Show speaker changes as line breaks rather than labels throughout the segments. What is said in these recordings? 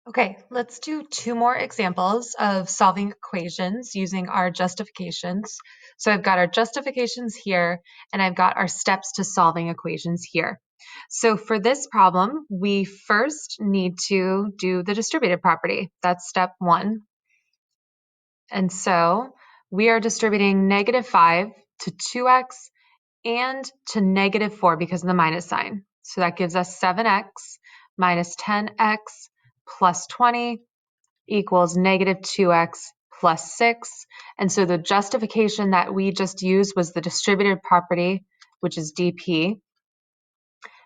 Okay, let's do two more examples of solving equations using our justifications. So I've got our justifications here, and I've got our steps to solving equations here. So for this problem, we first need to do the distributive property. That's step one. And so we are distributing -5 to 2x and to -4 because of the minus sign. So that gives us 7x minus 10x plus 20 equals -2x plus 6. And so the justification that we just used was the distributive property, which is dp.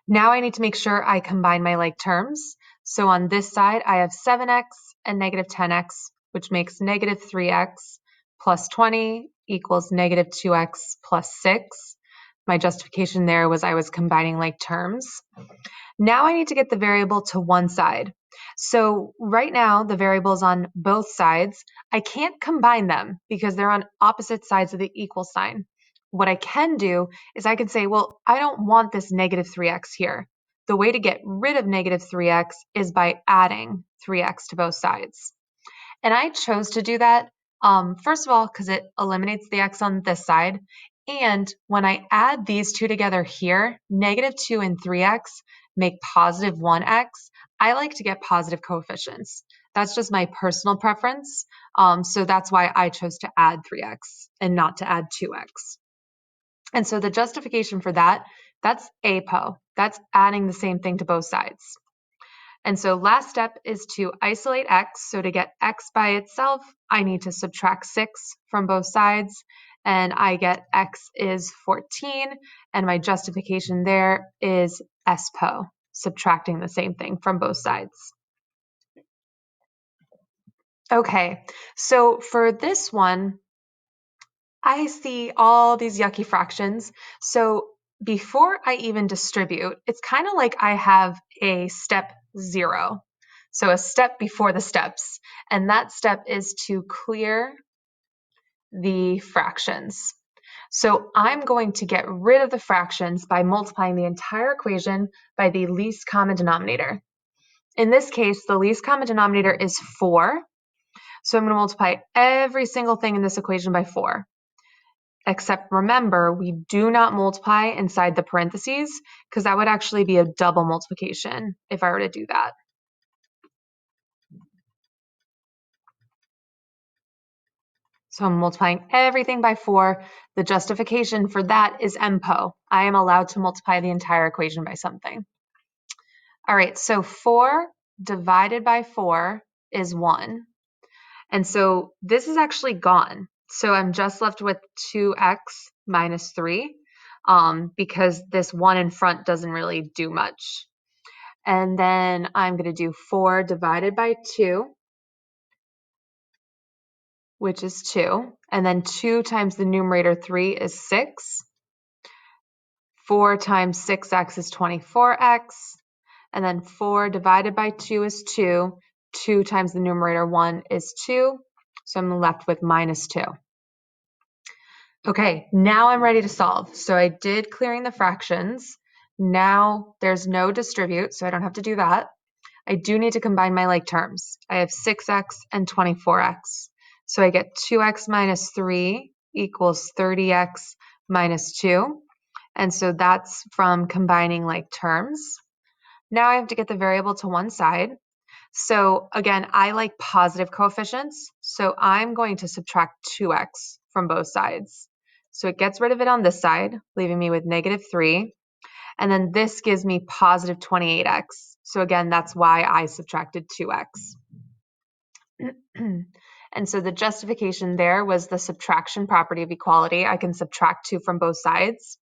Now I need to make sure I combine my like terms. So on this side, I have 7x and -10x, which makes -3x plus 20 equals -2x plus 6. My justification there was I was combining like terms. Now I need to get the variable to one side. So right now, the variables on both sides, I can't combine them because they're on opposite sides of the equal sign. What I can do is I can say, well, I don't want this -3x here. The way to get rid of -3x is by adding 3x to both sides. And I chose to do that, first of all, because it eliminates the x on this side. And when I add these two together here, -2 and 3x make positive 1x. I like to get positive coefficients. That's just my personal preference. So that's why I chose to add 3x and not to add 2x. And so the justification for that, that's APO. That's adding the same thing to both sides. And so last step is to isolate x. So to get x by itself, I need to subtract 6 from both sides. And I get x is 14. And my justification there is SPO, subtracting the same thing from both sides. Okay, so for this one, I see all these yucky fractions. So before I even distribute, it's kind of like I have a step 0. So a step before the steps. And that step is to clear the fractions. So I'm going to get rid of the fractions by multiplying the entire equation by the least common denominator. In this case, the least common denominator is 4. So I'm going to multiply every single thing in this equation by 4. Except remember, we do not multiply inside the parentheses because that would actually be a double multiplication if I were to do that. So I'm multiplying everything by 4. The justification for that is MPO. I am allowed to multiply the entire equation by something. All right, so 4 divided by 4 is 1. And so this is actually gone. So I'm just left with 2x minus 3 because this 1 in front doesn't really do much. And then I'm going to do 4 divided by 2, which is 2. And then 2 times the numerator 3 is 6. 4 times 6x is 24x. And then 4 divided by 2 is 2. 2 times the numerator 1 is 2. So I'm left with minus 2. Okay, now I'm ready to solve. So I did clearing the fractions. Now there's no distribute, so I don't have to do that. I do need to combine my like terms. I have 6x and 24x. So I get 2x minus 3 equals 30x minus 2. And so that's from combining like terms. Now I have to get the variable to one side. So again, I like positive coefficients. So I'm going to subtract 2x from both sides. So it gets rid of it on this side, leaving me with -3. And then this gives me positive 28x. So again, that's why I subtracted 2x. And so the justification there was the subtraction property of equality. I can subtract 2 from both sides.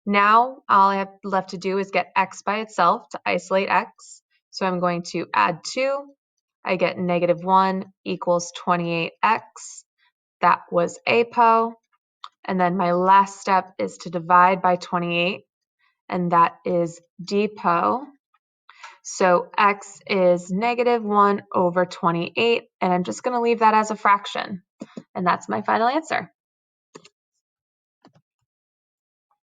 Now all I have left to do is get x by itself to isolate x. So I'm going to add 2. I get -1 equals 28x. That was APO. And then my last step is to divide by 28. And that is DPO. So x is -1 over 28, and I'm just going to leave that as a fraction. And that's my final answer.